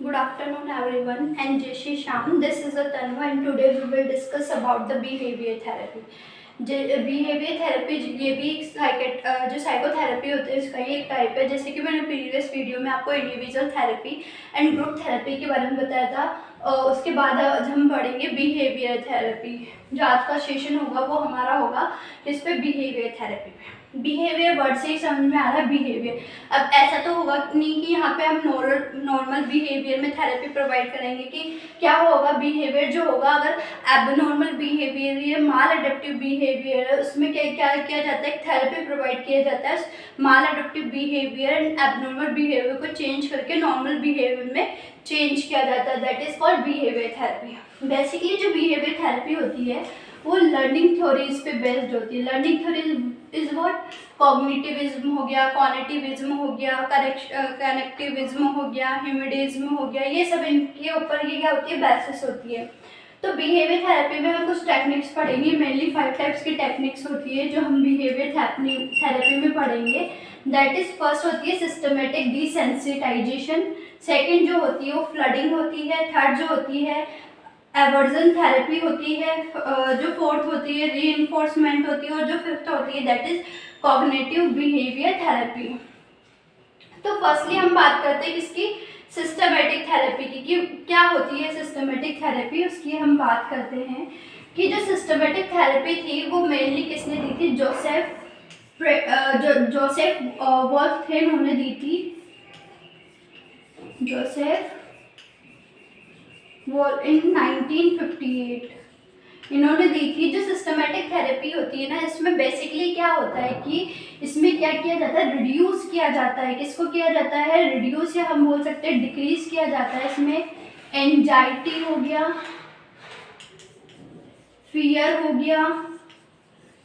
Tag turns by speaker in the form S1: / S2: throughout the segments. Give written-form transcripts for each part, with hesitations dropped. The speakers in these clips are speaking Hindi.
S1: Good afternoon everyone and Jai Shri Shyam. This is Tanva and today we will discuss about the behavior therapy. Behaviour therapy ये भी जो साइकोथेरेपी होती है इसका ही एक टाइप है। जैसे कि मैंने प्रीवियस वीडियो में आपको individual therapy and group therapy के बारे में बताया था। उसके बाद आज हम पढ़ेंगे बिहेवियर थेरेपी। जो आज का सेशन होगा वो हमारा होगा इस पे बिहेवियर थेरेपी पे। बिहेवियर वर्ड से ही समझ में आ रहा है बिहेवियर। अब ऐसा तो होगा नहीं कि यहाँ पे हम नॉर्मल बिहेवियर में थेरेपी प्रोवाइड करेंगे कि क्या होगा। बिहेवियर जो होगा अगर एबनॉर्मल बिहेवियर या माल एडेप्टिव बिहेवियर है उसमें क्या किया जाता है, थेरेपी प्रोवाइड किया जाता है maladaptive behaviour and abnormal behaviour को चेंज करके नॉर्मल बिहेवियर में चेंज किया जाता है। That is called behaviour therapy. Basically जो बिहेवियर थेरेपी होती है वो लर्निंग थ्योरीज पे बेस्ड होती है। Learning theory is what, cognitivism हो गया, कॉनेटिविज्म हो गया, कनेक्टिविज्म हो गया, ह्यूमिडिज्म हो गया, ये सब इनके ऊपर ये क्या होती है, बेसिस होती है। तो बिहेवियर थेरेपी में हम कुछ टेक्निक्स पढ़ेंगे। मेनली 5 टाइप्स की टेक्निक्स होती है जो हम बिहेवियर थेरेपी में पढ़ेंगे। दैट इज फर्स्ट होती है सिस्टमेटिक डिसेंसिटाइजेशन, सेकेंड जो होती है वो फ्लडिंग होती है, थर्ड जो होती है एवर्जन थेरेपी होती है, जो फोर्थ होती है रीइंफोर्समेंट होती है और जो फिफ्थ होती है that is cognitive behaviour therapy. तो फर्स्टली हम बात करते हैं किसकी, सिस्टमेटिक थेरेपी की, कि क्या होती है सिस्टमेटिक थेरेपी। उसकी हम बात करते हैं कि जो सिस्टमेटिक थेरेपी थी वो मेनली किसने दी थी, जोसेफ वॉल्फ थे, उन्होंने दी थी। जोसेफ वो इन 1958 इन्होंने दी थी। जो सिस्टमेटिक थेरेपी होती है ना, इसमें बेसिकली क्या होता है कि इसमें क्या किया जाता है, रिड्यूस किया जाता है। किसको किया जाता है, रिड्यूस, या हम बोल सकते हैं डिक्रीज किया जाता है। इसमें एंजाइटी हो गया, फियर हो गया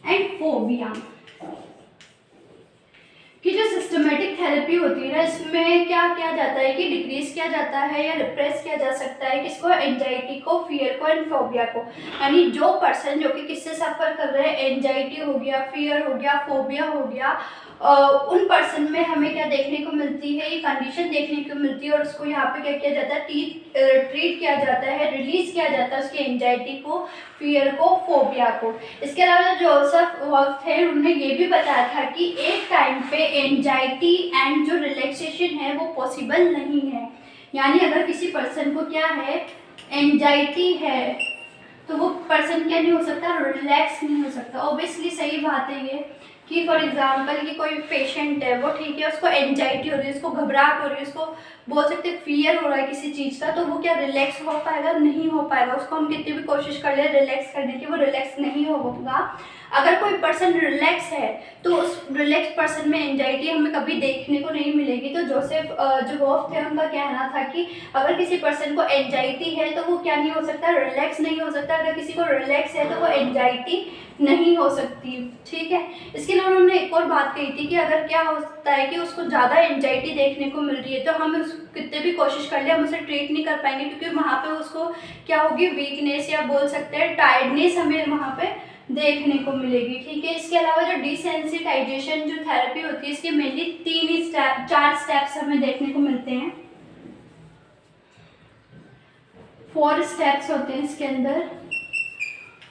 S1: एंड फोबिया। कि जो सिस्टमेटिक थेरेपी होती है ना, इसमें क्या किया जाता है कि डिक्रीज किया जाता है या रिप्रेस किया जा सकता है किसको, एंजाइटी को, फियर को एंड फोबिया को। यानी जो पर्सन जो कि किससे सफर कर रहे हैं, एंजाइटी हो गया, फियर हो गया, फोबिया हो गया, उन पर्सन में हमें क्या देखने को मिलती है, ये कंडीशन देखने को मिलती है और उसको यहाँ पे क्या किया जाता है, ट्रीट किया जाता है, रिलीज किया जाता है उसकी एंजाइटी को, फियर को, फोबिया को। इसके अलावा जोसेफ वॉल्फ थे, उन्होंने ये भी बताया था कि एक टाइम पे एंजाइटी एंड जो रिलैक्सेशन है वो पॉसिबल नहीं है। यानी अगर किसी पर्सन को क्या है, एंजाइटी है, तो वो पर्सन क्या नहीं हो सकता, रिलैक्स नहीं हो सकता। ऑब्वियसली सही बात है ये कि फॉर एग्जांपल कि कोई पेशेंट है, वो ठीक है, उसको एंजाइटी हो रही है, उसको घबराहट हो रही है, उसको बोल सकते फियर हो रहा है किसी चीज़ का, तो वो क्या रिलैक्स हो पाएगा, नहीं हो पाएगा। उसको हम कितनी भी कोशिश कर ले रिलैक्स करने की, वो रिलैक्स नहीं होगा। अगर कोई पर्सन रिलैक्स है तो उस रिलैक्स पर्सन में एंजाइटी हमें कभी देखने को नहीं मिलेगी। तो जोसेफ जो वॉल्फ थे, उनका कहना था कि अगर किसी पर्सन को एंजाइटी है तो वो क्या नहीं हो सकता, रिलैक्स नहीं हो सकता। अगर किसी को रिलैक्स है तो वो एंजाइटी नहीं हो सकती। ठीक है। इसके अलावा उन्होंने एक और बात कही थी कि अगर क्या होता है कि उसको ज़्यादा एंजाइटी देखने को मिल रही है तो हम कितने भी कोशिश कर ले हम उसे ट्रीट नहीं कर पाएंगे, क्योंकि वहाँ पे उसको क्या होगी, वीकनेस या बोल सकते हैं टायर्डनेस हमें वहाँ पे देखने को मिलेगी। ठीक है। इसके अलावा जो डिसेंसिटाइजेशन जो थेरेपी होती है, इसके मेनली 4 स्टेप्स हमें देखने को मिलते हैं। 4 स्टेप्स होते हैं इसके अंदर।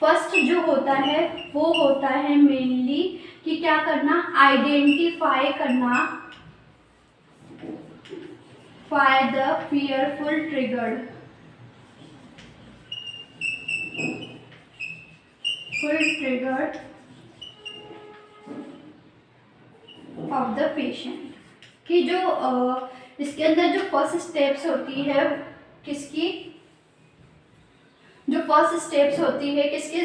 S1: फर्स्ट जो होता है वो होता है मेनली कि क्या करना, आइडेंटिफाई करना the fearful triggered of the patient. कि जो इसके अंदर जो फर्स्ट स्टेप्स होती है किसकी, जो फर्स्ट स्टेप्स होती है किसकी,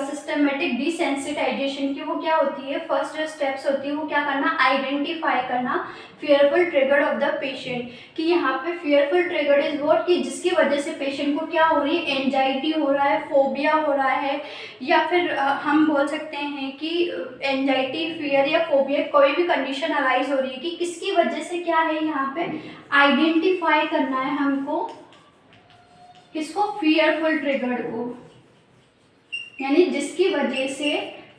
S1: सिस्टमेटिक डिसेंसिटाइजेशन की, वो क्या होती है, फर्स्ट जो स्टेप्स होती है वो क्या करना, आइडेंटिफाई करना fearful trigger of the patient. कि यहाँ पे फियरफुल ट्रिगर इज व्हाट, कि जिसकी वजह से पेशेंट को क्या हो रही है, एंजाइटी हो रहा है, फोबिया हो रहा है, या फिर हम बोल सकते हैं कि एंजाइटी, फियर या फोबिया कोई भी कंडीशन अराइज हो रही है कि किसकी वजह से क्या है, यहाँ पे आइडेंटिफाई करना है हमको किसको, फियरफुल ट्रिगर को। यानी जिसकी वजह से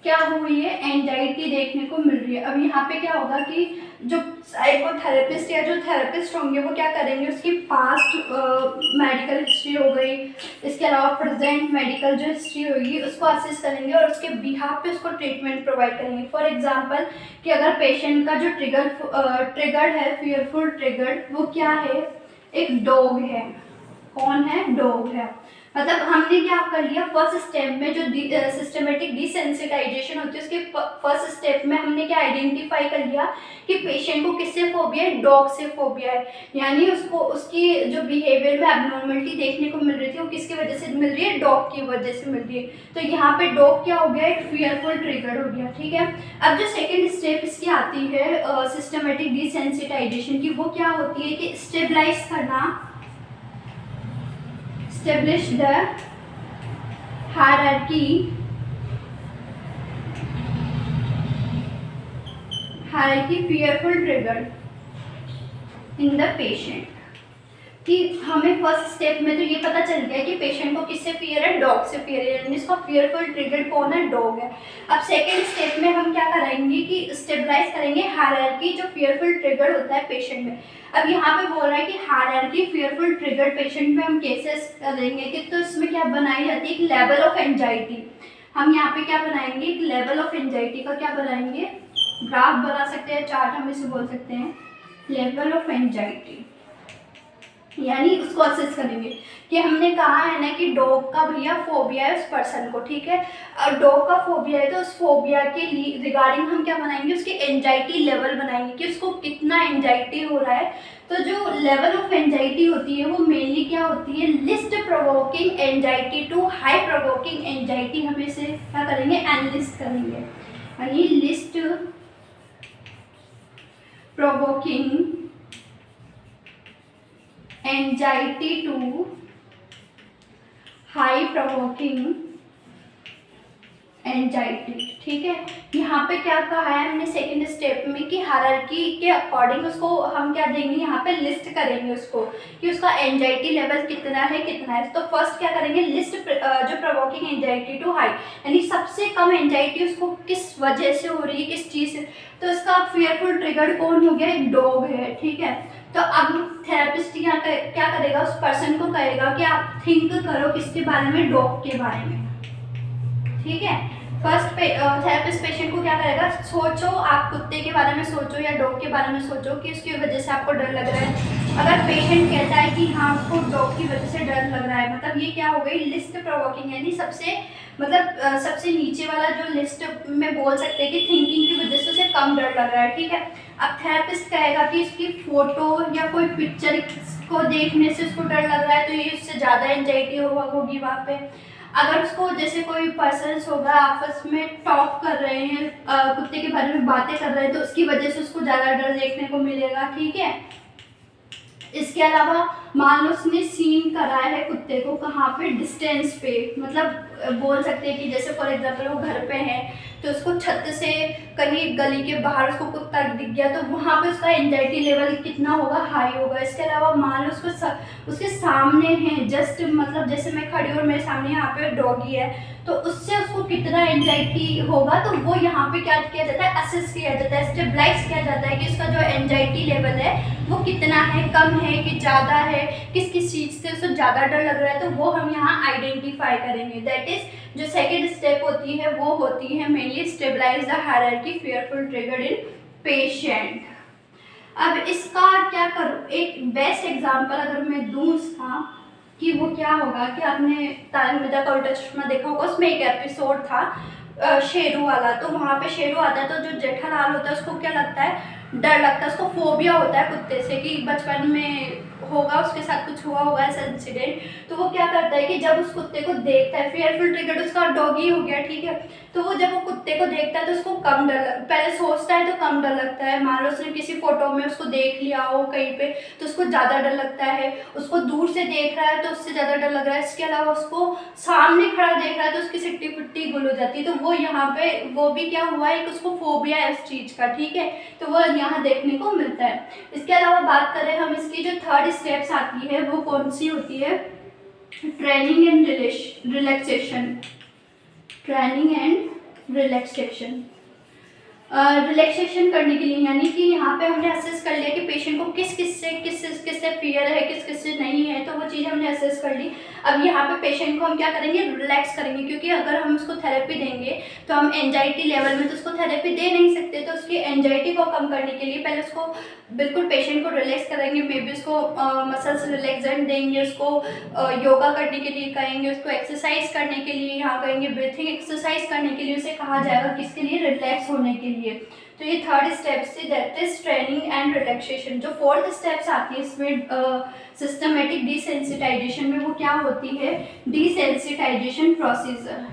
S1: क्या हुई है, एंजाइटी देखने को मिल रही है। अब यहाँ पे क्या होगा कि जो साइकोथेरेपिस्ट या जो थेरेपिस्ट होंगे वो क्या करेंगे, उसकी पास्ट मेडिकल हिस्ट्री हो गई, इसके अलावा प्रेजेंट मेडिकल जो हिस्ट्री होगी उसको असेस करेंगे और उसके बिहाफ पे उसको ट्रीटमेंट प्रोवाइड करेंगे। फॉर एग्जांपल कि अगर पेशेंट का जो ट्रिगर्ड है, फियरफुल ट्रिगर्ड, वो क्या है, एक डॉग है। कौन है, डॉग है। मतलब हमने क्या कर लिया, फर्स्ट स्टेप में जो सिस्टमेटिक डिसेंसिटाइजेशन होती है उसके फर्स्ट स्टेप में हमने क्या आइडेंटिफाई कर लिया कि पेशेंट को किससे फोबिया है, डॉग से फोबिया है। यानी उसको उसकी जो बिहेवियर में एबनॉर्मलिटी देखने को मिल रही थी वो किसकी वजह से मिल रही है, डॉग की वजह से मिल रही है। तो यहाँ पे डॉग क्या हो गया, एक फियरफुल ट्रिगर हो गया। ठीक है, अब जो सेकेंड स्टेप इसकी आती है सिस्टमेटिक डिसेंसिटाइजेशन की, वो क्या होती है कि स्टेबलाइज करना, establish the hierarchy fearful trigger in the patient। कि हमें फर्स्ट स्टेप में तो ये पता चल गया कि पेशेंट को किससे फियर है, डॉग से फियर है, यानी इसका फियरफुल ट्रिगर कौन है, डॉग है। अब सेकेंड स्टेप में हम क्या कराएंगे कि स्टेबलाइज करेंगे हायरार्की जो फियरफुल ट्रिगर होता है पेशेंट में। अब यहाँ पे बोल रहा है कि हायरार्की फियरफुल ट्रिगर पेशेंट में हम केसेस करेंगे कि तो इसमें क्या बनाई जाती है, एक लेवल ऑफ एंजाइटी। हम यहाँ पे क्या बनाएंगे, एक लेवल ऑफ एंजाइटी का क्या बनाएंगे, ग्राफ बना सकते हैं, चार्ट हम इसे बोल सकते हैं लेवल ऑफ एंजाइटी। यानी उसको असेस करेंगे कि हमने कहा है ना कि डॉग का भैया फोबिया है उस पर्सन को, ठीक है, और डॉग का फोबिया है तो उस फोबिया के रिगार्डिंग हम क्या बनाएंगे, उसकी एंजाइटी लेवल बनाएंगे कि उसको कितना एंजाइटी हो रहा है। तो जो लेवल ऑफ एंजाइटी होती है वो मेनली क्या होती है, least provoking anxiety to high provoking anxiety, हम इसे क्या करेंगे, एनालिस्ट करेंगे। यानी least provoking anxiety to high provoking anxiety. ठीक है, यहाँ पे क्या कहा है हमने सेकेंड स्टेप में कि हायरार्की के अकॉर्डिंग उसको हम क्या देंगे, यहाँ पे लिस्ट करेंगे उसको कि उसका एंजाइटी लेवल कितना है कितना है। तो फर्स्ट क्या करेंगे, लिस्ट जो प्रोवोकिंग एंजाइटी टू हाई, यानी सबसे कम एंजाइटी उसको किस वजह से हो रही है, किस चीज़ से। तो इसका फियरफुल ट्रिगर कौन हो गया, एक डॉग है। ठीक है, तो अब थेरेपिस्ट यहाँ क्या करेगा, उस पर्सन को कहेगा कि आप थिंक करो किसके बारे में, डॉग के बारे में। ठीक है, फर्स्ट थेरेपिस्ट पेशेंट को क्या करेगा, सोचो आप कुत्ते के बारे में सोचो या डॉग के बारे में सोचो कि उसकी वजह से आपको डर लग रहा है। अगर पेशेंट कहता है कि हाँ उसको डॉग की वजह से डर लग रहा है, मतलब ये क्या हो गई, लिस्ट प्रोवोकिंग, यानी सबसे नीचे वाला जो लिस्ट में बोल सकते हैं कि थिंकिंग की वजह से उसे कम डर लग रहा है। ठीक है, अब थेरेपिस्ट कहेगा कि इसकी फोटो या कोई पिक्चर को देखने से उसको डर लग रहा है तो ये उससे ज़्यादा एंजाइटी होगी वहाँ पे। अगर उसको जैसे कोई पर्सन्स होगा आपस में टॉक कर रहे हैं, कुत्ते के बारे में बातें कर रहे हैं, तो उसकी वजह से उसको ज़्यादा डर देखने को मिलेगा। ठीक है, इसके अलावा मान लो उसने सीन कराया है कुत्ते को कहाँ पे, डिस्टेंस पे, मतलब बोल सकते हैं कि जैसे फॉर एग्जांपल वो घर पे है तो उसको छत से कहीं गली के बाहर उसको कुत्ता दिख गया तो वहाँ पे उसका एंजाइटी लेवल कितना होगा, हाई होगा। इसके अलावा मान लो उसके सामने है, जस्ट मतलब जैसे मैं खड़ी हूँ और मेरे सामने यहाँ पे डॉगी है तो उससे उसको कितना एंजाइटी होगा, तो वो यहाँ पे क्या किया जाता है, असेस किया जाता है, स्टेबलाइज किया जाता है कि उसका जो एंजाइटी लेवल है वो कितना है, कम है कि ज़्यादा है, किस किस चीज़ से उसको ज़्यादा डर लग रहा है, तो वो हम यहाँ आइडेंटिफाई करेंगे। दैट इज जो सेकेंड स्टेप होती है वो होती है mainly stabilize the hierarchy fearful trigger in patient. अब इसका क्या करूँ, एक बेस्ट एग्जांपल अगर मैं दूँ इसका कि वो क्या होगा कि आपने तारक मेहता का उल्टा चश्मा देखा होगा, उसमें एक एपिसोड था शेरू वाला, तो वहाँ पे शेरू आता है तो जो जेठालाल होता है उसको क्या लगता है, डर लगता है, उसको फोबिया होता है कुत्ते से कि बचपन में होगा उसके साथ कुछ हुआ होगा ऐसा इंसिडेंट। तो वो क्या करता है कि जब उस कुत्ते को देखता है, फियरफुल ट्रिगर उसका डॉगी हो गया, ठीक है, तो वो जब वो कुत्ते को देखता है तो उसको कम पहले सोचता है तो कम डर लगता है। मान लो उसने किसी फोटो में उसको देख लिया हो कहीं पे तो उसको ज़्यादा डर लगता है, उसको दूर से देख रहा है तो उससे ज़्यादा डर लग रहा है, इसके अलावा उसको सामने खड़ा देख रहा है तो उसकी सिट्टी पिट्टी गुल हो जाती है। तो वो यहाँ पे वो भी क्या हुआ है कि उसको फोबिया है उस चीज़ का, ठीक है, तो वो यहाँ देखने को मिलता है। इसके अलावा बात करें हम इसकी जो थर्ड स्टेप्स आती है वो कौन सी होती है, training and relaxation. Training and relaxation, relaxation करने के लिए, यानी कि यहाँ पे हमने असेस कर लिया कि पेशेंट को किस किस से फियर है, किस किस से नहीं है, तो वो चीज़ हमने असेस कर ली। अब यहाँ पे पेशेंट को हम क्या करेंगे, रिलैक्स करेंगे, क्योंकि अगर हम उसको थेरेपी देंगे तो हम एंजाइटी लेवल में तो उसको थेरेपी दे नहीं सकते, तो उसकी एंजाइटी को कम करने के लिए पहले उसको बिल्कुल पेशेंट को रिलैक्स करेंगे, मे बी उसको मसल्स रिलैक्सेंट देंगे, उसको योगा करने के लिए कहेंगे, उसको एक्सरसाइज करने के लिए यहाँ कहेंगे, ब्रीथिंग एक्सरसाइज करने के लिए उसे कहा जाएगा, किसके लिए, रिलैक्स होने के लिए। तो ये third step say that is training and relaxation. जो फोर्थ स्टेप्स आती है इसमें सिस्टमेटिक डिसेंसिटाइजेशन में, वो क्या होती है, डिसेंसिटाइजेशन प्रोसीजर।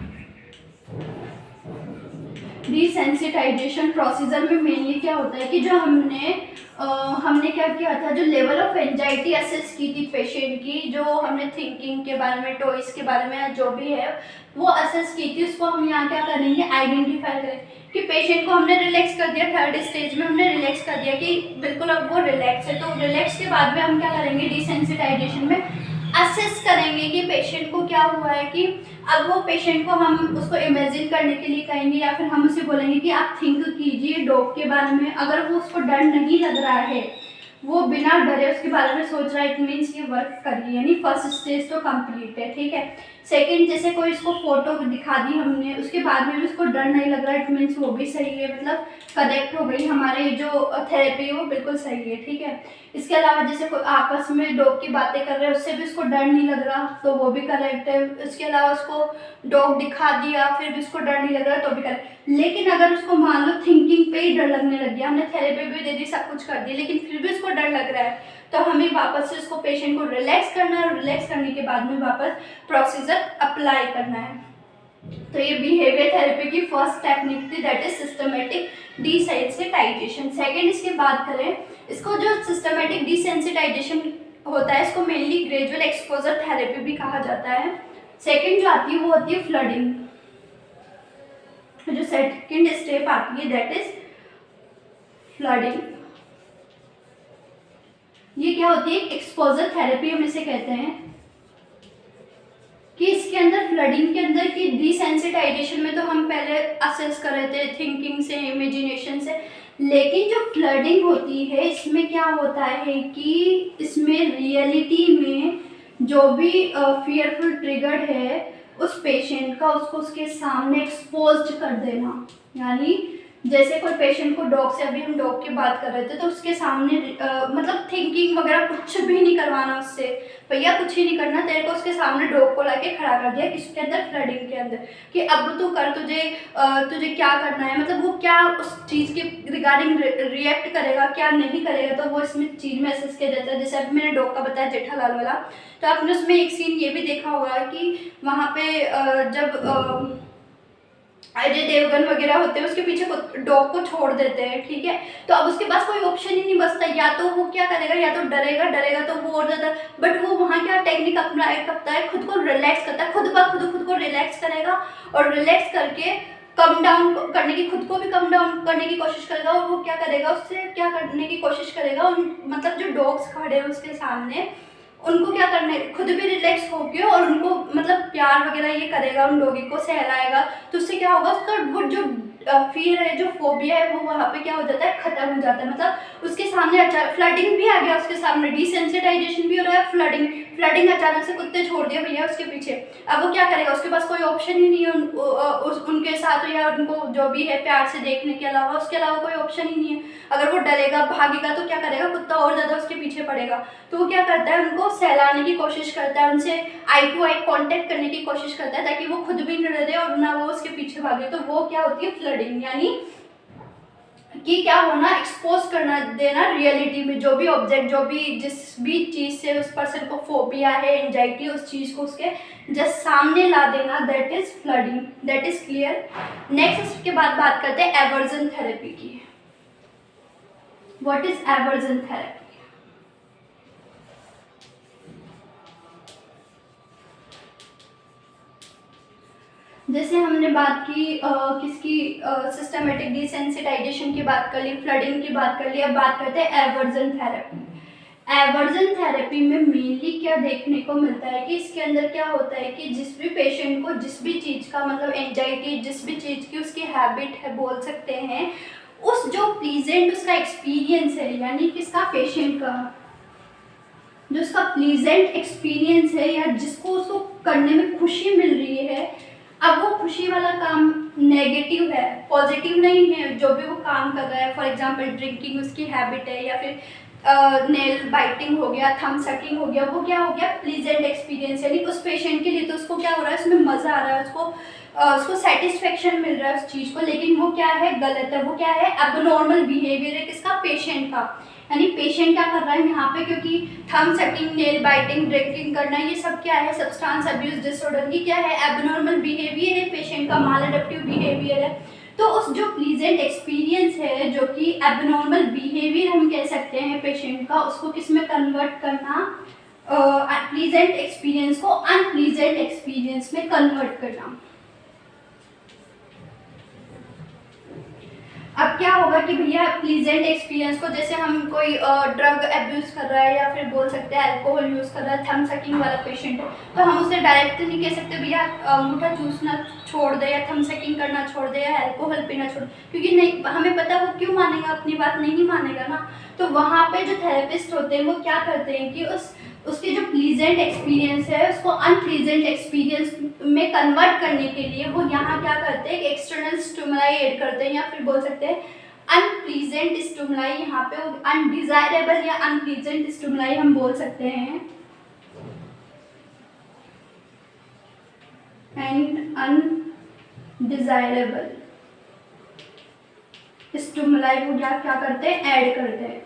S1: डिसेंसिटाइजेशन प्रोसीजर में मेनली क्या होता है कि जो हमने क्या किया था, जो लेवल ऑफ एंजाइटी असेस की थी पेशेंट की, जो हमने थिंकिंग के बारे में, टॉयज के बारे में, जो भी है वो असेस की थी, उसको हम यहाँ क्या करेंगे, आइडेंटिफाई करें कि पेशेंट को हमने रिलैक्स कर दिया, थर्ड स्टेज में हमने रिलैक्स कर दिया कि बिल्कुल अब वो रिलैक्स है। तो रिलैक्स के बाद में हम क्या करेंगे, डिसेंसिटाइजेशन में असेस करेंगे कि पेशेंट को क्या हुआ है, कि अब वो पेशेंट को हम उसको इमेजिन करने के लिए कहेंगे, या फिर हम उसे बोलेंगे कि आप थिंक कीजिए डॉग के बारे में। अगर वो उसको डर नहीं लग रहा है, वो बिना डरे उसके बारे में सोच रहा है, इट मीन्स ये वर्क कर रही है, यानी फर्स्ट स्टेज तो कंप्लीट है, ठीक है। सेकंड, जैसे कोई इसको फोटो दिखा दी हमने, उसके बाद में भी उसको डर नहीं लग रहा है, इट मीन्स वो भी सही है, मतलब करेक्ट हो गई, हमारे जो थेरेपी है वो बिल्कुल सही है, ठीक है। इसके अलावा जैसे कोई आपस में डॉग की बातें कर रहे हैं, उससे भी उसको डर नहीं लग रहा, तो वो भी करेक्ट है। इसके अलावा उसको डॉग दिखा दिया, फिर भी उसको डर नहीं लग रहा, तो भी करेक्ट। लेकिन अगर उसको मान लो थिंकिंग पे ही डर लगने लग गया, हमने थेरेपी भी दे दी, सब कुछ कर दिया, लेकिन फिर भी उसको डर लग रहा है, तो हमें वापस से उसको पेशेंट को रिलैक्स करना है, और रिलैक्स करने के बाद में वापस प्रोसीजर अप्लाई करना है। तो ये बिहेवियर थेरेपी की फर्स्ट टेक्निक थी, that is systematic desensitization. Second, इसकी बात करें, इसको जो सिस्टमेटिक डिसेंसिटाइजेशन होता है, इसको मेनली ग्रेजुअल एक्सपोजर थेरेपी भी कहा जाता है। सेकेंड जो आती है वो होती है फ्लडिंग। जो सेकेंड स्टेप आती है दैट इज फ्लडिंग। ये क्या होती है, एक्सपोजर थेरेपी हम इसे कहते हैं, कि इसके अंदर फ्लडिंग के अंदर की डिसेंसिटाइजेशन में तो हम पहले असेस कर रहे थे थिंकिंग से, इमेजिनेशन से, लेकिन जो फ्लडिंग होती है इसमें क्या होता है कि इसमें रियलिटी में जो भी फियरफुल ट्रिगर है उस पेशेंट का, उसको उसके सामने एक्सपोज कर देना। यानी जैसे कोई पेशेंट को डॉग से, अभी हम डॉग की बात कर रहे थे, तो उसके सामने मतलब थिंकिंग वगैरह कुछ भी नहीं करवाना उससे, भैया कुछ ही नहीं करना, तेरे को उसके सामने डॉग को लाके खड़ा कर दिया किसके अंदर, फ्लडिंग के अंदर, कि अब तू कर, तुझे क्या करना है, मतलब वो क्या उस चीज़ के रिगार्डिंग रिएक्ट करेगा, क्या नहीं करेगा, तो वो इसमें चीज़ में असेस किया जाता है। जैसे अभी मैंने डॉग का बताया जेठालाल वाला, तो आपने उसमें एक सीन ये भी देखा होगा कि वहाँ पे जब अजय देवगन वगैरह होते हैं, उसके पीछे डॉग को छोड़ देते हैं, ठीक है, तो अब उसके पास कोई ऑप्शन ही नहीं बचता, या तो वो क्या करेगा, या तो डरेगा तो वो और ज़्यादा, बट वो वहाँ क्या टेक्निक अपनाया करता है, खुद को रिलैक्स करता है, खुद को रिलैक्स करेगा, और रिलैक्स करके कम डाउन करने की, खुद को भी कम डाउन करने की कोशिश करेगा, और वो क्या करेगा, उससे क्या करने की कोशिश करेगा, मतलब जो डॉग्स खड़े हैं उसके सामने, उनको क्या करना है, खुद भी रिलैक्स होके, और उनको मतलब प्यार वगैरह ये करेगा, उन डॉगी को सहलाएगा, तो उससे क्या होगा, उसका वो जो फियर है, जो फोबिया है, वो वहाँ पे क्या हो जाता है, खत्म हो जाता है। मतलब उसके सामने अच्छा फ्लडिंग भी आ गया, उसके सामने डिसेंसिटाइजेशन भी हो रहा है, फ्लडिंग अचानक से कुत्ते छोड़ दिया भैया उसके पीछे, अब वो क्या करेगा, उसके पास कोई ऑप्शन ही नहीं है उनके साथ, या उनको जो भी है प्यार से देखने के अलावा, उसके अलावा कोई ऑप्शन ही नहीं है। अगर वो डरेगा, भागेगा, तो क्या करेगा, कुत्ता और ज़्यादा उसके पीछे पड़ेगा, तो वो क्या करता है, उनको सहलाने की कोशिश करता है, उनसे आई टू आई कॉन्टेक्ट करने की कोशिश करता है, ताकि वो खुद भी न डरे और ना वो उसके पीछे भागे। तो वो क्या होती है, फ्लडिंग, यानी कि क्या होना, एक्सपोज करना देना रियलिटी में, जो भी ऑब्जेक्ट, जो भी जिस भी चीज़ से उस पर्सन को फोबिया है, एंजाइटी, उस चीज़ को उसके जस्ट सामने ला देना, that is flooding, that is clear. Next इसके बाद बात करते हैं एवर्जन थेरेपी की। What is aversion therapy? जैसे हमने बात की किसकी, सिस्टमेटिक डिसेंसिटाइजेशन की बात कर ली, फ्लडिंग की बात कर ली, अब बात करते हैं एवर्जन थेरेपी। एवर्जन थेरेपी में मेनली क्या देखने को मिलता है कि इसके अंदर क्या होता है कि जिस भी पेशेंट को जिस भी चीज़ का, मतलब एंजाइटी, जिस भी चीज़ की उसकी हैबिट है बोल सकते हैं, उस जो प्लीजेंट उसका एक्सपीरियंस है, यानी किसका, पेशेंट का, जो उसका प्लीजेंट एक्सपीरियंस है या जिसको उसको करने में खुशी मिल रही है, अब वो खुशी वाला काम नेगेटिव है, पॉजिटिव नहीं है जो भी वो काम कर रहा है। फॉर एग्जांपल ड्रिंकिंग उसकी हैबिट है, या फिर नेल बाइटिंग हो गया, थंब सकिंग हो गया, वो क्या हो गया, प्लीजेंट एक्सपीरियंस, यानी उस पेशेंट के लिए तो उसको क्या हो रहा है, उसमें मज़ा आ रहा है, उसको सेटिस्फेक्शन मिल रहा है उस चीज़ को, लेकिन वो क्या है, गलत है, वो क्या है, एबनॉर्मल बिहेवियर है, किसका, पेशेंट का। यानी पेशेंट क्या कर रहा है यहाँ पे, क्योंकि thumb sucking, nail biting, drinking करना, ये सब क्या है, सब्सटेंस अब्यूज डिसऑर्डर की क्या है, एबनॉर्मल बिहेवियर है, पेशेंट का माल अडेप्टिव बिहेवियर है। तो उस जो प्लीजेंट एक्सपीरियंस है, जो कि एबनॉर्मल बिहेवियर हम कह सकते हैं पेशेंट का, उसको किस में कन्वर्ट करना, प्लीजेंट एक्सपीरियंस को अनप्लीजेंट एक्सपीरियंस में कन्वर्ट करना। अब क्या होगा कि भैया प्लीजेंट एक्सपीरियंस को, जैसे हम कोई ड्रग एब्यूज़ कर रहा है, या फिर बोल सकते हैं अल्कोहल यूज़ कर रहा है, थंब सकिंग वाला पेशेंट है, तो हम उसे डायरेक्ट नहीं कह सकते भैया अंगूठा चूसना छोड़ दे, या थंब सकिंग करना छोड़ दे, या अल्कोहल पीना छोड़ दे, क्योंकि नहीं, हमें पता वो क्यों मानेगा, अपनी बात नहीं मानेगा ना। तो वहाँ पे जो थेरेपिस्ट होते हैं वो क्या करते हैं कि उसके जो प्लीजेंट एक्सपीरियंस है उसको अनप्लीजेंट एक्सपीरियंस में कन्वर्ट करने के लिए वो यहाँ क्या करते हैं, एक्सटर्नल स्टिमुलाई ऐड करते हैं, या फिर बोल सकते हैं अनप्लीजेंट स्टिमुलाई, यहाँ पे अनडिजायरेबल या अनप्लीजेंट स्टिमुलाई हम बोल सकते हैं, एंड अनडिजायरेबल स्टिमुलाई वो क्या करते हैं, ऐड करते हैं।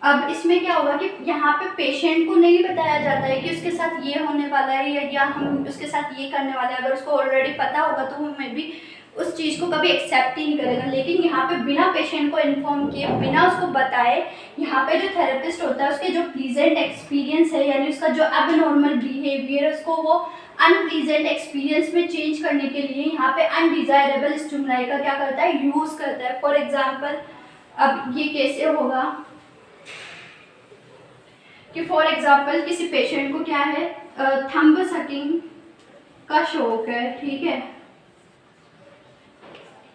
S1: अब इसमें क्या होगा कि यहाँ पे पेशेंट को नहीं बताया जाता है कि उसके साथ ये होने वाला है, या हम उसके साथ ये करने वाले हैं। अगर उसको ऑलरेडी पता होगा तो वो मे बी उस चीज़ को कभी एक्सेप्ट ही नहीं करेगा, लेकिन यहाँ पे बिना पेशेंट को इन्फॉर्म किए, बिना उसको बताए, यहाँ पे जो थेरेपिस्ट होता है उसके जो प्लीजेंट एक्सपीरियंस है, यानी उसका जो एबनॉर्मल बिहेवियर है, उसको वो अनप्लीजेंट एक्सपीरियंस में चेंज करने के लिए यहाँ पे अनडिजायरेबल स्टिमुलाई का क्या करता है, यूज़ करता है। फॉर एग्जाम्पल अब ये कैसे होगा कि फॉर एग्जाम्पल किसी पेशेंट को क्या है, थंब सकिंग का शौक है, ठीक है,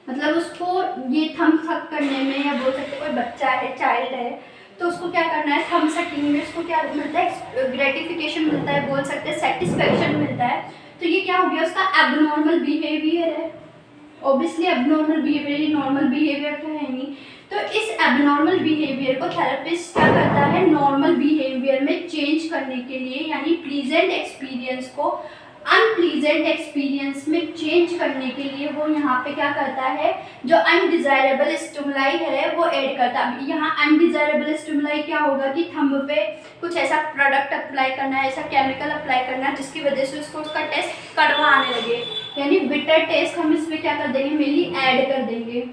S1: मतलब उसको ये थंब सक करने में, या बोल सकते कोई बच्चा है, चाइल्ड है, तो उसको क्या करना है, थंब सकिंग में उसको क्या मिलता है, ग्रेटिफिकेशन मिलता है, बोल सकते हैं सेटिस्फेक्शन मिलता है। तो ये क्या हो गया, उसका एबनॉर्मल बिहेवियर है, obviously abnormal behaviour, normal behaviour तो है नहीं। तो इस एबनॉर्मल बिहेवियर को थेरेपिस्ट क्या करता है, नॉर्मल बिहेवियर में चेंज करने के लिए, यानी प्लीजेंट एक्सपीरियंस को अनप्लीजेंट एक्सपीरियंस में चेंज करने के लिए वो यहाँ पे क्या करता है, जो अनडिजायरेबल स्टिमुलाई है वो ऐड करता है। यहाँ अनडिजायरेबल स्टिमुलाई क्या होगा कि थंब पे कुछ ऐसा प्रोडक्ट अप्लाई करना है, ऐसा केमिकल अप्लाई करना है जिसकी वजह से उसको उसका टेस्ट कड़वा आने लगे, यानी बिटर टेस्ट हम इसमें क्या कर देंगे, मेनली ऐड कर देंगे।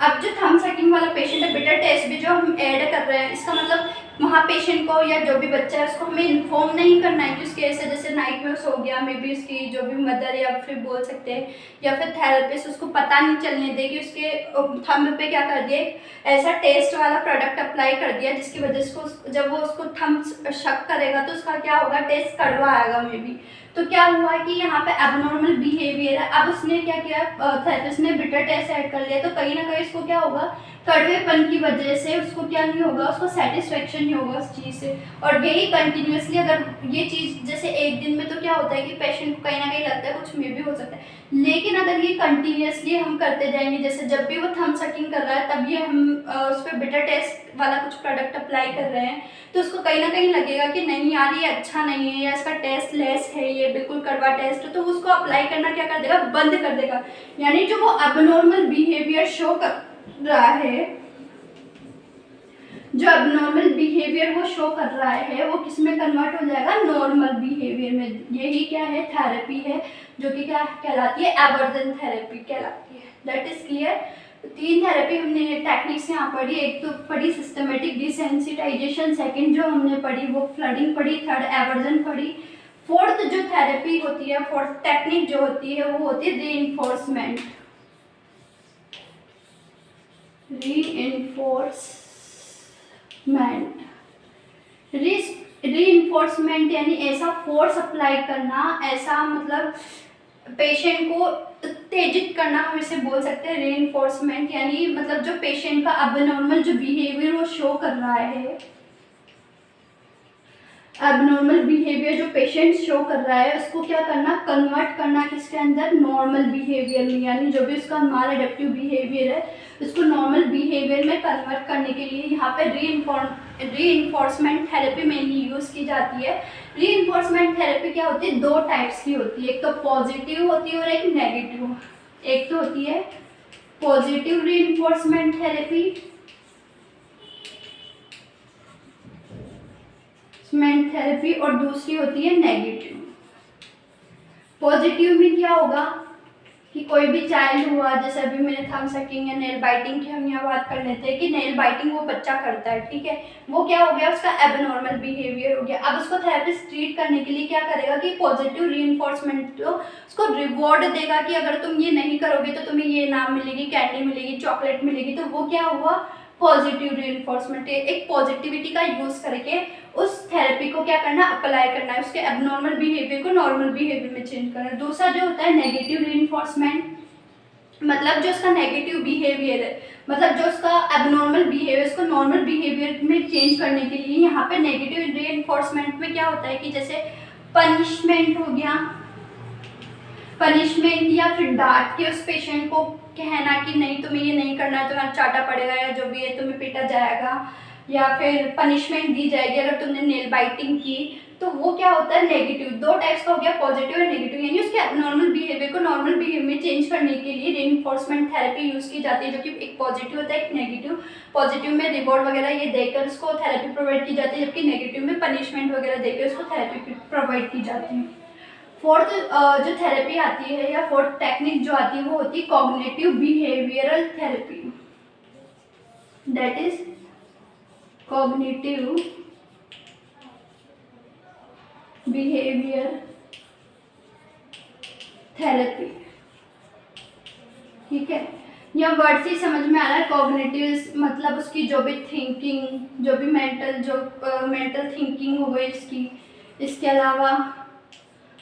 S1: अब जो थंब सकिंग वाला पेशेंट है, बिटर टेस्ट भी जो हम ऐड कर रहे हैं, इसका मतलब वहाँ पेशेंट को या जो भी बच्चा है उसको हमें इन्फॉर्म नहीं करना है कि उसके ऐसे जैसे नाइट में हो गया, मे बी उसकी जो भी मदर या फिर बोल सकते हैं या फिर थेरेपिस्ट उसको पता नहीं चलने दे कि उसके थंब पे क्या कर दिया, ऐसा टेस्ट वाला प्रोडक्ट अप्लाई कर दिया जिसकी वजह से जब वो उसको थंब शक करेगा तो उसका क्या होगा, टेस्ट कड़वा आएगा मे बी। तो क्या हुआ कि यहाँ पे एबनॉर्मल बिहेवियर है, अब उसने क्या किया, थेरेपिस्ट ने बिटर टेस्ट ऐड कर लिया, तो कहीं ना कहीं उसको क्या होगा, कड़वेपन की वजह से उसको क्या नहीं होगा, उसको सेटिस्फेक्शन नहीं होगा उस चीज़ से। और यही कंटिन्यूसली अगर ये चीज़ जैसे एक दिन में तो क्या होता है कि पेशेंट को कहीं ना कहीं लगता है कुछ में भी हो सकता है, लेकिन अगर ये कंटिन्यूसली हम करते जाएंगे, जैसे जब भी वो थंब सकिंग कर रहा है तब ये हम उस पर बिटर टेस्ट वाला कुछ प्रोडक्ट अप्लाई कर रहे हैं, तो उसको कहीं ना कहीं लगेगा कि नहीं यार ये अच्छा नहीं है, या इसका टेस्ट लेस है, ये बिल्कुल कड़वा टेस्ट है, तो उसको अप्लाई करना क्या कर देगा, बंद कर देगा। यानी जो वो एबनॉर्मल बिहेवियर शो कर रहा है, जो एबनॉर्मल बिहेवियर वो शो कर रहा है, वो किस में कन्वर्ट हो जाएगा, नॉर्मल बिहेवियर में। यही क्या है, थेरेपी है, जो कि क्या कहलाती है, एवर्जन थेरेपी कहलाती है। That is clear. 3 थेरेपी हमने टेक्निक्स यहाँ पढ़ी, एक तो पढ़ी सिस्टमेटिक डिसेंसिटाइजेशन, सेकंड जो हमने पढ़ी वो फ्लडिंग पढ़ी, थर्ड एवर्जन पढ़ी, फोर्थ जो थेरेपी होती है, फोर्थ टेक्निक जो होती है वो होती है रीइंफोर्समेंट। रीइंफोर्समेंट यानी ऐसा फोर्स अप्लाई करना, ऐसा मतलब पेशेंट को उत्तेजित करना हम इसे बोल सकते हैं रीइंफोर्समेंट, यानी मतलब जो पेशेंट का अबनॉर्मल जो बिहेवियर वो शो कर रहा है, एबनॉर्मल बिहेवियर जो पेशेंट शो कर रहा है उसको क्या करना, कन्वर्ट करना किसके अंदर, नॉर्मल बिहेवियर में, यानी जो भी उसका माल एडेप्टिव बिहेवियर है उसको नॉर्मल बिहेवियर में कन्वर्ट करने के लिए यहाँ पे रीइंफोर्समेंट थेरेपी मेनली यूज़ की जाती है। रीइंफोर्समेंट थेरेपी क्या होती है, दो टाइप्स की होती है, एक तो पॉजिटिव होती है और एक नेगेटिव। एक तो होती है पॉजिटिव रीइंफोर्समेंट थेरेपी थेरेपी और दूसरी होती है नेगेटिव। पॉजिटिव में क्या होगा कि कोई भी चाइल्ड हुआ, जैसे अभी मैंने थंब सकिंग या नेल बाइटिंग की हम यहाँ बात कर लेते हैं कि नेल बाइटिंग वो बच्चा करता है, ठीक है, वो क्या हो गया, उसका एबनॉर्मल बिहेवियर हो गया। अब उसको थेरेपिस्ट ट्रीट करने के लिए क्या करेगा कि पॉजिटिव रीइंफोर्समेंट तो उसको रिवॉर्ड देगा कि अगर तुम ये नहीं करोगे तो तुम्हें ये इनाम मिलेगी, कैंडी मिलेगी, चॉकलेट मिलेगी। तो वो क्या हुआ, पॉजिटिव रीइंफोर्समेंट, एक पॉजिटिविटी का यूज़ करके उस थेरेपी को क्या करना, अप्लाई करना है, उसके एबनॉर्मल बिहेवियर को नॉर्मल बिहेवियर में चेंज करना है। दूसरा जो होता है नेगेटिव रीइंफोर्समेंट, मतलब जो उसका नेगेटिव बिहेवियर है, मतलब जो उसका एबनॉर्मल बिहेवियर उसको नॉर्मल बिहेवियर में चेंज करने के लिए यहाँ पे नेगेटिव रीइंफोर्समेंट में क्या होता है कि जैसे पनिशमेंट हो गया, पनिशमेंट या फिर डांट के उस पेशेंट को कहना कि नहीं तुम्हें ये नहीं करना है, तुम्हें चाटा पड़ेगा या जो भी है, तुम्हें पीटा जाएगा, या फिर पनिशमेंट दी जाएगी अगर तुमने नेल बाइटिंग की। तो वो क्या होता है नेगेटिव। दो टाइप्स का हो गया, पॉजिटिव और नेगेटिव, यानी उसके नॉर्मल बिहेवियर को नॉर्मल बिहेवियर में चेंज करने के लिए रीइंफोर्समेंट थेरेपी यूज़ की जाती है, जो कि एक पॉजिटिव होता है एक नेगेटिव। पॉजिटिव में रिवॉर्ड वगैरह ये देकर उसको थेरेपी प्रोवाइड की जाती है, जबकि नेगेटिव में पनिशमेंट वगैरह देकर उसको थेरेपी प्रोवाइड की जाती है। फोर्थ जो थेरेपी आती है या फोर्थ टेक्निक जो आती है वो होती है cognitive behavioural therapy, that is cognitive behaviour therapy. ठीक है, यह वर्ड से समझ में आ रहा है। कॉग्निटिव मतलब उसकी जो भी थिंकिंग, जो भी मेंटल थिंकिंग हो गई इसकी, इसके अलावा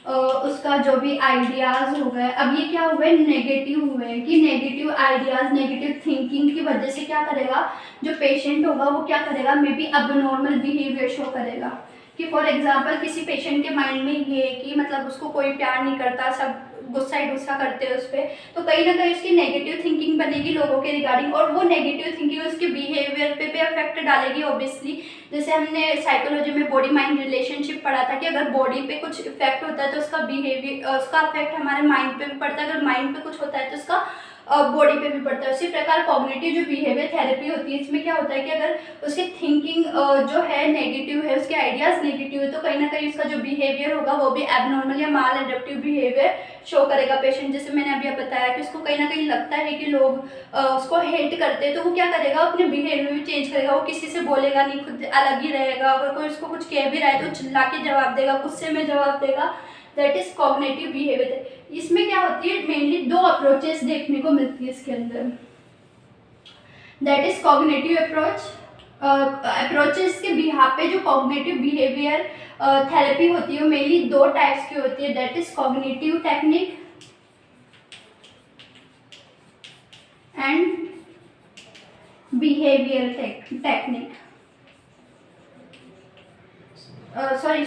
S1: उसका जो भी आइडियाज़ हो गए। अब ये क्या हुए, नेगेटिव हुए कि नेगेटिव आइडियाज़ नेगेटिव थिंकिंग की वजह से क्या करेगा, जो पेशेंट होगा वो क्या करेगा, may be abnormal behaviour show करेगा। कि फॉर एग्जांपल किसी पेशेंट के माइंड में ये है कि मतलब उसको कोई प्यार नहीं करता, सब गुस्सा ही गुस्सा करते हैं उस पर, तो कहीं ना कहीं उसकी नेगेटिव थिंकिंग बनेगी लोगों के रिगार्डिंग, और वो नेगेटिव थिंकिंग उसके बिहेवियर पे अफेक्ट डालेगी ऑब्वियसली। जैसे हमने साइकोलॉजी में बॉडी माइंड रिलेशनशिप पढ़ा था कि अगर बॉडी पे कुछ इफेक्ट होता है तो उसका बिहेवियर, उसका इफेक्ट हमारे माइंड पे भी पड़ता है, अगर माइंड पे कुछ होता है तो उसका बॉडी पे भी पड़ता है। उसी प्रकार कॉग्निटिव जो बिहेवियर थेरेपी होती है, इसमें क्या होता है कि अगर उसकी थिंकिंग जो है नेगेटिव है, उसके आइडियाज़ नेगेटिव है, तो कहीं ना कहीं उसका जो बिहेवियर होगा वो भी एबनॉर्मल या माल एडेप्टिव बिहेवियर शो करेगा पेशेंट। जैसे मैंने अभी बताया कि उसको कहीं ना कहीं लगता है कि लोग उसको हेट करते हैं, तो वो क्या करेगा, अपने बिहेवियर में चेंज करेगा, वो किसी से बोलेगा नहीं, खुद अलग ही रहेगा। अगर कोई उसको कुछ कह भी रहा है तो चिल्ला के जवाब देगा, गुस्से में जवाब देगा, दैट इज कॉग्निटिव बिहेवियर। इसमें क्या होती है, मेनली दो अप्रोचेस देखने को मिलती है इसके अंदर, दैट इज कॉग्निटिव अप्रोचेस के बिहाफ पे जो कॉग्निटिव बिहेवियर थेरेपी होती है वो मेनली दो टाइप्स की होती है, that is cognitive technique and behaviour technique. Sorry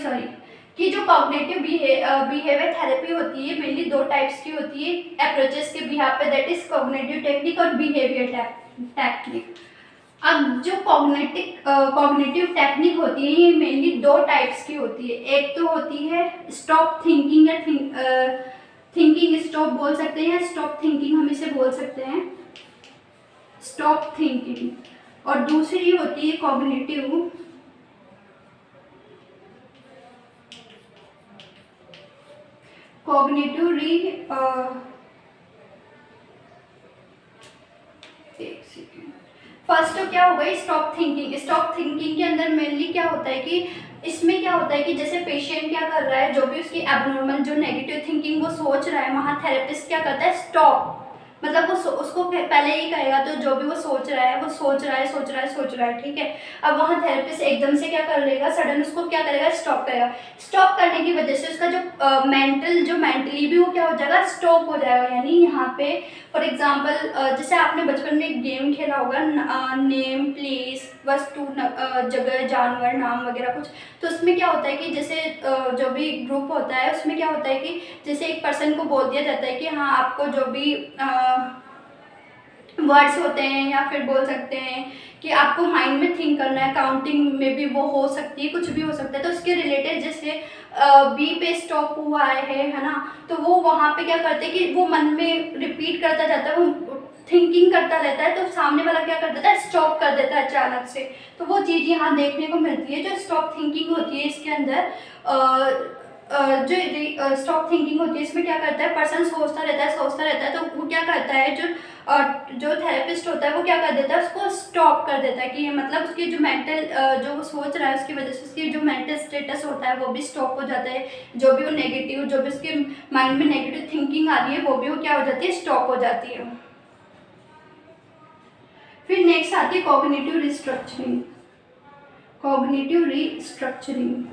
S1: कि जो कॉग्निटिव बिहेवियर थेरेपी होती है मेनली दो टाइप्स की होती है अप्रोचेस के बिहाफ पे, दैट इज कॉग्निटिव टेक्निक और बिहेवियर टेक्निक। अब जो कॉग्निटिव टेक्निक होती है ये मेनली दो टाइप्स की होती है। एक तो होती है स्टॉप थिंकिंग या थिंकिंग स्टॉप बोल सकते हैं, स्टॉप थिंकिंग हम इसे बोल सकते हैं, स्टॉप थिंकिंग। और दूसरी होती है कॉग्निटिव फर्स्ट तो क्या हो गई स्टॉप थिंकिंग। स्टॉप थिंकिंग के अंदर मेनली क्या होता है कि इसमें क्या होता है कि जैसे पेशेंट क्या कर रहा है, जो भी उसकी एबनॉर्मल जो नेगेटिव थिंकिंग वो सोच रहा है, वहाँ थेरेपिस्ट क्या करता है, स्टॉप, मतलब वो उसको पहले ये कहेगा तो जो भी वो सोच रहा है वो सोच रहा है, ठीक है। अब वहाँ थेरेपिस्ट एकदम से क्या कर लेगा, सडन उसको क्या करेगा, स्टॉप करेगा। स्टॉप करने की वजह से उसका जो मेंटली भी वो क्या हो जाएगा, स्टॉप हो जाएगा। यानी यहाँ पे फॉर एग्जाम्पल जैसे आपने बचपन में एक गेम खेला होगा, नेम प्लेस वस्तु जगह जानवर नाम वगैरह कुछ। तो उसमें क्या होता है कि जैसे जो भी ग्रुप होता है उसमें क्या होता है कि जैसे एक पर्सन को बोल दिया जाता है कि हाँ आपको जो भी वर्ड्स होते हैं या फिर बोल सकते हैं कि आपको माइंड में थिंक करना है, काउंटिंग में भी वो हो सकती है, कुछ भी हो सकता है। तो उसके रिलेटेड जैसे बी पे स्टॉप हुआ है ना, तो वो वहाँ पे क्या करते हैं कि वो मन में रिपीट करता जाता है, वो थिंकिंग करता रहता है। तो सामने वाला क्या कर देता है, स्टॉप कर देता है अचानक से। तो वो चीज़ यहाँ देखने को मिलती है, जो स्टॉप थिंकिंग होती है इसके अंदर। जो स्टॉप थिंकिंग होती है इसमें क्या करता है, पर्सन सोचता रहता है। तो वो क्या करता है, जो थेरेपिस्ट होता है वो क्या कर देता है, उसको स्टॉप कर देता है कि मतलब उसकी जो मेंटल जो वो सोच रहा है उसकी वजह से उसकी जो मेंटल स्टेटस होता है वो भी स्टॉप हो जाता है। जो भी वो नेगेटिव, जो भी उसके माइंड में नेगेटिव थिंकिंग आ रही है वो भी वो क्या हो जाती है, स्टॉप हो जाती है। फिर नेक्स्ट आती है cognitive restructuring. Cognitive restructuring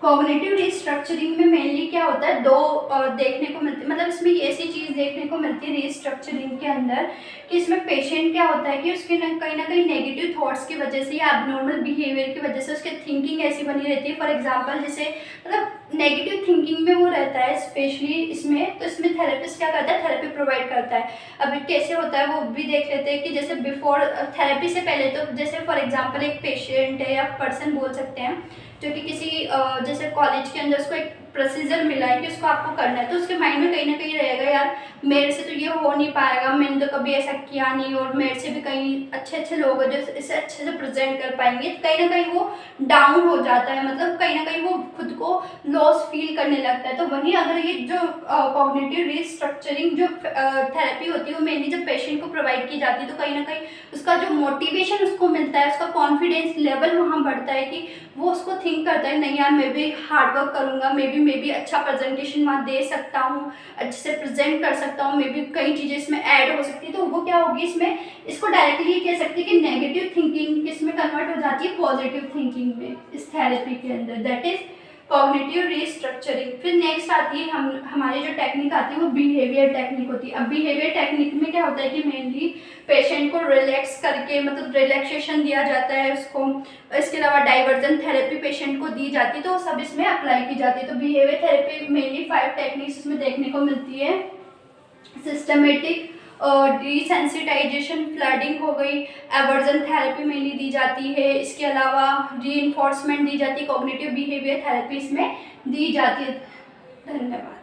S1: cognitive restructuring में मेनली क्या होता है, दो देखने को मिलती है। मतलब इसमें ऐसी चीज़ देखने को मिलती है रिस्ट्रक्चरिंग के अंदर कि इसमें पेशेंट क्या होता है कि उसके कहीं ना कहीं नेगेटिव थॉट्स की वजह से या एबनॉर्मल बिहेवियर की वजह से उसकी थिंकिंग ऐसी बनी रहती है। फॉर एग्जांपल जैसे मतलब नेगेटिव थिंकिंग में वो रहता है स्पेशली इसमें। तो इसमें थेरेपिस्ट क्या करता है, थेरेपी प्रोवाइड करता है। अब कैसे होता है वो भी देख लेते हैं कि जैसे बिफोर थेरेपी से पहले, तो जैसे फॉर एग्जांपल एक पेशेंट है या पर्सन बोल सकते हैं जो कि किसी जैसे कॉलेज के अंदर उसको एक प्रोसीजर मिला है कि उसको आपको करना है। तो उसके माइंड में कहीं ना कहीं रहेगा, यार मेरे से तो ये हो नहीं पाएगा, मैंने तो कभी ऐसा किया नहीं, और मेरे से भी कहीं अच्छे लोग हैं जो इसे अच्छे से प्रेजेंट कर पाएंगे। तो कहीं ना कहीं वो डाउन हो जाता है, मतलब कहीं ना कहीं वो खुद को लॉस फील करने लगता है। तो वहीं अगर ये जो कॉग्निटिव रिस्ट्रक्चरिंग जो थेरेपी होती है वो मेनली जब पेशेंट को प्रोवाइड की जाती है, तो कहीं ना कहीं उसका जो मोटिवेशन उसको मिलता है, उसका कॉन्फिडेंस लेवल वहाँ बढ़ता है कि वो उसको थिंक करता है नहीं यार मैं भी हार्ड वर्क करूँगा, मैं भी अच्छा प्रेजेंटेशन वहाँ दे सकता हूँ, अच्छे से प्रेजेंट कर सकता हूँ, मैं भी कई चीज़ें इसमें ऐड हो सकती है। तो वो क्या होगी इसमें, इसको डायरेक्टली कह सकते हैं कि नेगेटिव थिंकिंग इसमें कन्वर्ट हो जाती है पॉजिटिव थिंकिंग में इस थेरेपी के अंदर, दैट इज कॉग्निटिव रिस्ट्रक्चरिंग। फिर नेक्स्ट आती है हमारी जो टेक्निक आती है वो बिहेवियर टेक्निक होती है। अब बिहेवियर टेक्निक में क्या होता है कि मेनली पेशेंट को रिलैक्स करके मतलब रिलैक्सेशन दिया जाता है उसको। इसके अलावा डाइवर्जन थेरेपी पेशेंट को दी जाती है, तो सब इसमें अप्लाई की जाती है। तो बिहेवियर थेरेपी मेनली 5 टेक्निक्स इसमें देखने को मिलती है। सिस्टमेटिक डिसेंसिटाइजेशन फ्लडिंग हो गई, एवर्जन थेरेपी मेनली दी जाती है। इसके अलावा रीइंफोर्समेंट दी जाती है, कॉग्निटिव बिहेवियर थेरेपी इसमें दी जाती है। धन्यवाद।